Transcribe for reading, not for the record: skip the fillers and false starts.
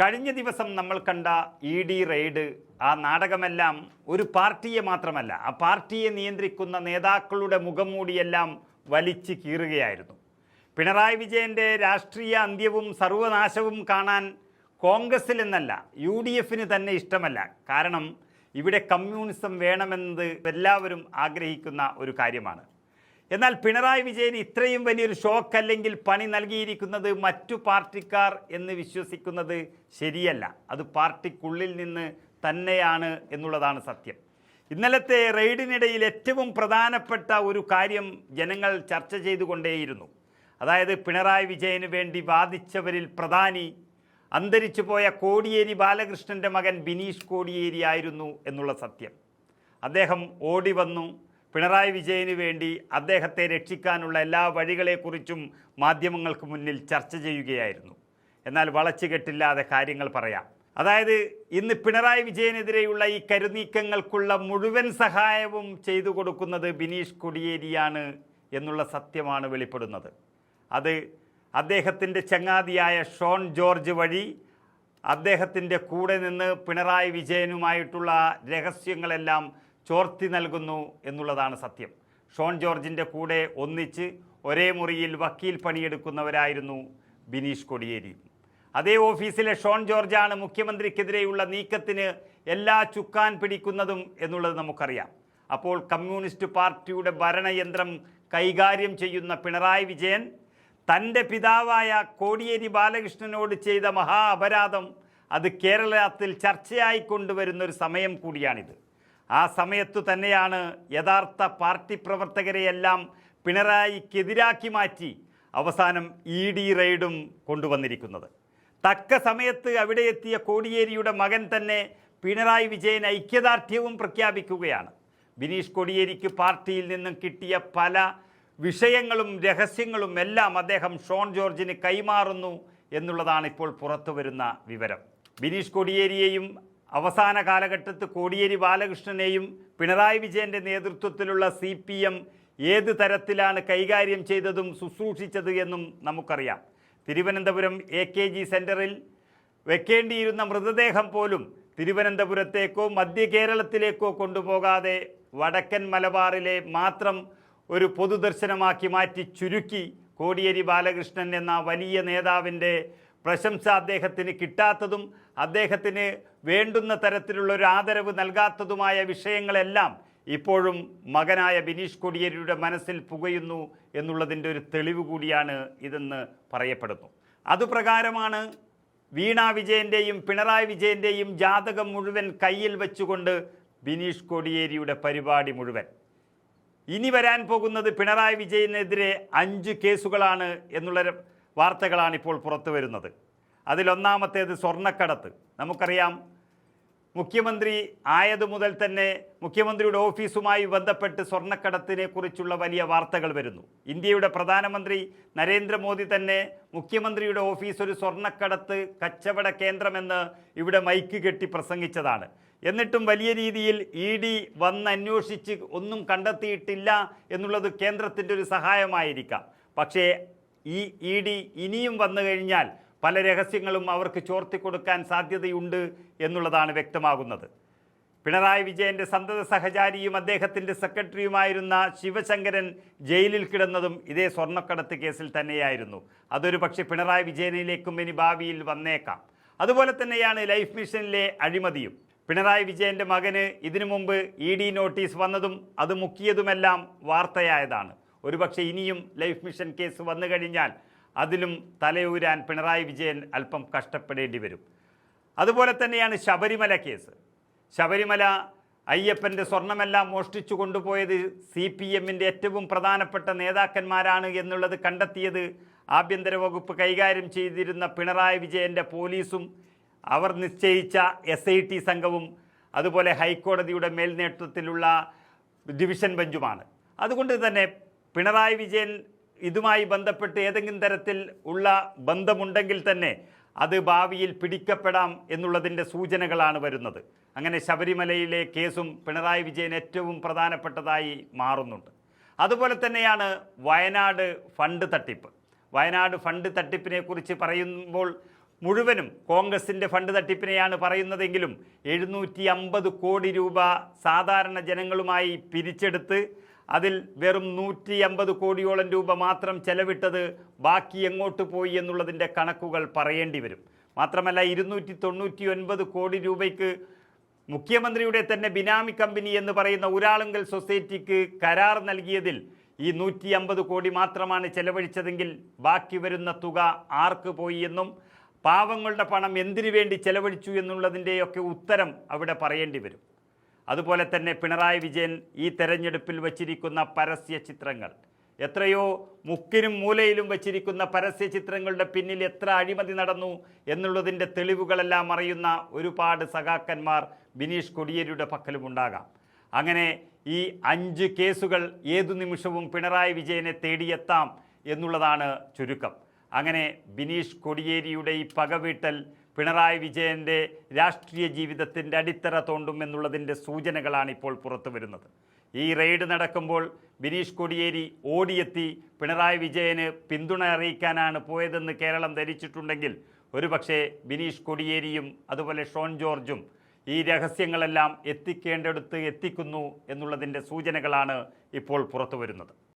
കഴിഞ്ഞ ദിവസം നമ്മൾ കണ്ട ED റെയ്ഡ്, ആ നാടകമെല്ലാം ഒരു പാർട്ടിയെ മാത്രമല്ല, ആ പാർട്ടിയെ നിയന്ത്രിക്കുന്ന നേതാക്കളുടെ മുഖംമൂടിയെല്ലാം വലിച്ചു കീറുകയായിരുന്നു. പിണറായി വിജയൻ്റെ രാഷ്ട്രീയ അന്ത്യവും സർവനാശവും കാണാൻ കോൺഗ്രസിൽ എന്നല്ല UDF തന്നെ ഇഷ്ടമല്ല. കാരണം ഇവിടെ കമ്മ്യൂണിസം വേണമെന്നത് എല്ലാവരും ആഗ്രഹിക്കുന്ന ഒരു കാര്യമാണ്. എന്നാൽ പിണറായി വിജയന് ഇത്രയും വലിയൊരു ഷോക്ക് അല്ലെങ്കിൽ പണി നൽകിയിരിക്കുന്നത് മറ്റു പാർട്ടിക്കാർ എന്ന് വിശ്വസിക്കുന്നത് ശരിയല്ല. അത് പാർട്ടിക്കുള്ളിൽ നിന്ന് തന്നെയാണ് എന്നുള്ളതാണ് സത്യം. ഇന്നലത്തെ റെയ്ഡിനിടയിൽ ഏറ്റവും പ്രധാനപ്പെട്ട ഒരു കാര്യം ജനങ്ങൾ ചർച്ച ചെയ്തുകൊണ്ടേയിരുന്നു. അതായത് പിണറായി വിജയന് വേണ്ടി വാദിച്ചവരിൽ പ്രധാനി അന്തരിച്ചു പോയ കോടിയേരി ബാലകൃഷ്ണൻ്റെ മകൻ ബിനീഷ് കോടിയേരി ആയിരുന്നു എന്നുള്ള സത്യം. അദ്ദേഹം ഓടി വന്നു പിണറായി വിജയന് വേണ്ടി അദ്ദേഹത്തെ രക്ഷിക്കാനുള്ള എല്ലാ വഴികളെക്കുറിച്ചും മാധ്യമങ്ങൾക്ക് മുന്നിൽ ചർച്ച ചെയ്യുകയായിരുന്നു. എന്നാൽ വളച്ചുകെട്ടില്ലാതെ കാര്യങ്ങൾ പറയാം. അതായത് ഇന്ന് പിണറായി വിജയനെതിരെയുള്ള ഈ കരുനീക്കങ്ങൾക്കുള്ള മുഴുവൻ സഹായവും ചെയ്തു കൊടുക്കുന്നത് ബിനീഷ് കോടിയേരിയാണ് എന്നുള്ള സത്യമാണ് വെളിപ്പെടുന്നത്. അത് അദ്ദേഹത്തിൻ്റെ ചങ്ങാതിയായ ഷോൺ ജോർജ് വഴി അദ്ദേഹത്തിൻ്റെ കൂടെ നിന്ന് പിണറായി വിജയനുമായിട്ടുള്ള രഹസ്യങ്ങളെല്ലാം ചോർത്തി നൽകുന്നു എന്നുള്ളതാണ് സത്യം. ഷോൺ ജോർജിൻ്റെ കൂടെ ഒന്നിച്ച് ഒരേ മുറിയിൽ വക്കീൽ പണിയെടുക്കുന്നവരായിരുന്നു ബിനീഷ് കോടിയേരി. അതേ ഓഫീസിലെ ഷോൺ ജോർജാണ് മുഖ്യമന്ത്രിക്കെതിരെയുള്ള നീക്കത്തിന് എല്ലാ ചുക്കാൻ പിടിക്കുന്നതും എന്നുള്ളത് നമുക്കറിയാം. അപ്പോൾ കമ്മ്യൂണിസ്റ്റ് പാർട്ടിയുടെ ഭരണയന്ത്രം കൈകാര്യം ചെയ്യുന്ന പിണറായി വിജയൻ തൻ്റെ പിതാവായ കോടിയേരി ബാലകൃഷ്ണനോട് ചെയ്ത മഹാ അപരാധം അത് കേരളത്തിൽ ചർച്ചയായി കൊണ്ടുവരുന്നൊരു സമയം കൂടിയാണിത്. ആ സമയത്തു തന്നെയാണ് യഥാർത്ഥ പാർട്ടി പ്രവർത്തകരെയെല്ലാം പിണറായിക്കെതിരാക്കി മാറ്റി അവസാനം ED റെയ്ഡും കൊണ്ടുവന്നിരിക്കുന്നത്. തക്ക സമയത്ത് അവിടെ എത്തിയ കോടിയേരിയുടെ മകൻ തന്നെ പിണറായി വിജയൻ ഐക്യദാർഢ്യവും പ്രഖ്യാപിക്കുകയാണ്. ബിനീഷ് കോടിയേരിക്ക് പാർട്ടിയിൽ നിന്നും കിട്ടിയ പല വിഷയങ്ങളും രഹസ്യങ്ങളും എല്ലാം അദ്ദേഹം ഷോൺ ജോർജിന് കൈമാറുന്നു എന്നുള്ളതാണ് ഇപ്പോൾ പുറത്തു വരുന്ന വിവരം. ബിനീഷ് കോടിയേരിയെയും അവസാന കാലഘട്ടത്ത് കോടിയേരി ബാലകൃഷ്ണനെയും പിണറായി വിജയൻ്റെ നേതൃത്വത്തിലുള്ള CPM ഏത് തരത്തിലാണ് കൈകാര്യം ചെയ്തതും ശുശ്രൂഷിച്ചത് എന്നും നമുക്കറിയാം. തിരുവനന്തപുരം AKG സെൻറ്ററിൽ വെക്കേണ്ടിയിരുന്ന മൃതദേഹം പോലും തിരുവനന്തപുരത്തേക്കോ മധ്യ കേരളത്തിലേക്കോ കൊണ്ടുപോകാതെ വടക്കൻ മലബാറിലെ മാത്രം ഒരു പൊതുദർശനമാക്കി മാറ്റി ചുരുക്കി കോടിയേരി ബാലകൃഷ്ണൻ എന്ന വലിയ നേതാവിൻ്റെ പ്രശംസ അദ്ദേഹത്തിന് കിട്ടാത്തതും അദ്ദേഹത്തിന് വേണ്ടുന്ന തരത്തിലുള്ളൊരു ആദരവ് നൽകാത്തതുമായ വിഷയങ്ങളെല്ലാം ഇപ്പോഴും മകനായ ബിനീഷ് കോടിയേരിയുടെ മനസ്സിൽ പുകയുന്നു എന്നുള്ളതിൻ്റെ ഒരു തെളിവ് കൂടിയാണ് ഇതെന്ന് പറയപ്പെടുന്നു. അതുപ്രകാരമാണ് വീണ വിജയൻ്റെയും പിണറായി വിജയൻ്റെയും ജാതകം മുഴുവൻ കയ്യിൽ വെച്ചുകൊണ്ട് ബിനീഷ് കോടിയേരിയുടെ പരിപാടി മുഴുവൻ. ഇനി വരാൻ പോകുന്നത് പിണറായി വിജയനെതിരെ 5 കേസുകളാണ് എന്നുള്ള വാർത്തകളാണ് ഇപ്പോൾ പുറത്തു വരുന്നത്. അതിലൊന്നാമത്തേത് സ്വർണ്ണക്കടത്ത്. നമുക്കറിയാം, മുഖ്യമന്ത്രി ആയതു മുതൽ തന്നെ മുഖ്യമന്ത്രിയുടെ ഓഫീസുമായി ബന്ധപ്പെട്ട് സ്വർണ്ണക്കടത്തിനെ കുറിച്ചുള്ള വലിയ വാർത്തകൾ വരുന്നു. ഇന്ത്യയുടെ പ്രധാനമന്ത്രി നരേന്ദ്രമോദി തന്നെ മുഖ്യമന്ത്രിയുടെ ഓഫീസ് ഒരു സ്വർണ്ണക്കടത്ത് കച്ചവട കേന്ദ്രമെന്ന് ഇവിടെ മൈക്ക് കെട്ടി പ്രസംഗിച്ചതാണ്. എന്നിട്ടും വലിയ രീതിയിൽ ED വന്ന് അന്വേഷിച്ച് ഒന്നും കണ്ടെത്തിയിട്ടില്ല എന്നുള്ളത് കേന്ദ്രത്തിൻ്റെ ഒരു സഹായമായിരിക്കാം. പക്ഷേ ഈ ED ഇനിയും വന്നു കഴിഞ്ഞാൽ പല രഹസ്യങ്ങളും അവർക്ക് ചോർത്തിക്കൊടുക്കാൻ സാധ്യതയുണ്ട് എന്നുള്ളതാണ് വ്യക്തമാകുന്നത്. പിണറായി വിജയൻ്റെ സന്തത സഹചാരിയും അദ്ദേഹത്തിൻ്റെ സെക്രട്ടറിയുമായിരുന്ന ശിവശങ്കരൻ ജയിലിൽ കിടന്നതും ഇതേ സ്വർണ്ണക്കടത്ത് കേസിൽ തന്നെയായിരുന്നു. അതൊരു പക്ഷേ പിണറായി വിജയനിലേക്കും ഇനി ഭാവിയിൽ വന്നേക്കാം. അതുപോലെ തന്നെയാണ് ലൈഫ് മിഷനിലെ അഴിമതിയും. പിണറായി വിജയൻ്റെ മകന് ഇതിനു മുമ്പ് ED നോട്ടീസ് വന്നതും അത് മുക്കിയതുമെല്ലാം വാർത്തയായതാണ്. ഒരുപക്ഷെ ഇനിയും ലൈഫ് മിഷൻ കേസ് വന്നു കഴിഞ്ഞാൽ അതിലും തലയൂരാൻ പിണറായി വിജയൻ അല്പം കഷ്ടപ്പെടേണ്ടി വരും. അതുപോലെ തന്നെയാണ് ശബരിമല കേസ്. ശബരിമല അയ്യപ്പൻ്റെ സ്വർണമെല്ലാം മോഷ്ടിച്ചു കൊണ്ടുപോയത് CPMൻ്റെ ഏറ്റവും പ്രധാനപ്പെട്ട നേതാക്കന്മാരാണ് എന്നുള്ളത് കണ്ടെത്തിയത് ആഭ്യന്തര വകുപ്പ് കൈകാര്യം ചെയ്തിരുന്ന പിണറായി വിജയൻ്റെ പോലീസും അവർ നിശ്ചയിച്ച SIT സംഘവും അതുപോലെ ഹൈക്കോടതിയുടെ മേൽനേതൃത്വത്തിലുള്ള ഡിവിഷൻ ബെഞ്ചുമാണ്. അതുകൊണ്ട് തന്നെ പിണറായി വിജയൻ ഇതുമായി ബന്ധപ്പെട്ട് ഏതെങ്കിലും തരത്തിൽ ഉള്ള ബന്ധമുണ്ടെങ്കിൽ തന്നെ അത് ഭാവിയിൽ പിടിക്കപ്പെടാം എന്നുള്ളതിൻ്റെ സൂചനകളാണ് വരുന്നത്. അങ്ങനെ ശബരിമലയിലെ കേസും പിണറായി വിജയൻ ഏറ്റവും പ്രധാനപ്പെട്ടതായി മാറുന്നുണ്ട്. അതുപോലെ തന്നെയാണ് വയനാട് ഫണ്ട് തട്ടിപ്പ്. വയനാട് ഫണ്ട് തട്ടിപ്പിനെ കുറിച്ച് പറയുമ്പോൾ മുഴുവനും കോൺഗ്രസിൻ്റെ ഫണ്ട് തട്ടിപ്പിനെയാണ് പറയുന്നതെങ്കിലും 750 കോടി രൂപ സാധാരണ ജനങ്ങളുമായി പിരിച്ചെടുത്ത് അതിൽ വെറും 150 കോടിയോളം രൂപ മാത്രം ചെലവിട്ടത് ബാക്കി എങ്ങോട്ട് പോയി എന്നുള്ളതിൻ്റെ കണക്കുകൾ പറയേണ്ടി വരും. മാത്രമല്ല 299 കോടി രൂപയ്ക്ക് മുഖ്യമന്ത്രിയുടെ തന്നെ ബിനാമി കമ്പനി എന്ന് പറയുന്ന ഊരാളുങ്കൽ സൊസൈറ്റിക്ക് കരാർ നൽകിയതിൽ ഈ 150 കോടി മാത്രമാണ് ചെലവഴിച്ചതെങ്കിൽ ബാക്കി വരുന്ന തുക ആർക്ക് പോയി എന്നും പാവങ്ങളുടെ പണം എന്തിനു വേണ്ടി ചെലവഴിച്ചു എന്നുള്ളതിൻ്റെയൊക്കെ ഉത്തരം അവിടെ പറയേണ്ടി വരും. അതുപോലെ തന്നെ പിണറായി വിജയൻ ഈ തെരഞ്ഞെടുപ്പിൽ വച്ചിരിക്കുന്ന പരസ്യ ചിത്രങ്ങൾ, എത്രയോ മുക്കിനും മൂലയിലും വച്ചിരിക്കുന്ന പരസ്യ ചിത്രങ്ങളുടെ പിന്നിൽ എത്ര അഴിമതി നടന്നു എന്നുള്ളതിൻ്റെ തെളിവുകളെല്ലാം അറിയുന്ന ഒരുപാട് സഖാക്കന്മാർ ബിനീഷ് കൊടിയേരിയുടെ പക്കലുമുണ്ടാകാം. അങ്ങനെ ഈ 5 കേസുകൾ ഏതു നിമിഷവും പിണറായി വിജയനെ തേടിയെത്താം എന്നുള്ളതാണ് ചുരുക്കം. അങ്ങനെ ബിനീഷ് കൊടിയേരിയുടെ ഈ പകവീട്ടൽ പിണറായി വിജയൻ്റെ രാഷ്ട്രീയ ജീവിതത്തിൻ്റെ അടിത്തറ തോണ്ടും എന്നുള്ളതിൻ്റെ സൂചനകളാണ് ഇപ്പോൾ പുറത്തു വരുന്നത്. ഈ റെയ്ഡ് നടക്കുമ്പോൾ ബിനീഷ് കൊടിയേരി ഓടിയെത്തി പിണറായി വിജയന് പിന്തുണ അറിയിക്കാനാണ് പോയതെന്ന് കേരളം ധരിച്ചിട്ടുണ്ടെങ്കിൽ ഒരുപക്ഷെ ബിനീഷ് കൊടിയേരിയും അതുപോലെ ഷോൺ ജോർജും ഈ രഹസ്യങ്ങളെല്ലാം എത്തിക്കേണ്ടടുത്ത് എത്തിക്കുന്നു എന്നുള്ളതിൻ്റെ സൂചനകളാണ് ഇപ്പോൾ പുറത്തു വരുന്നത്.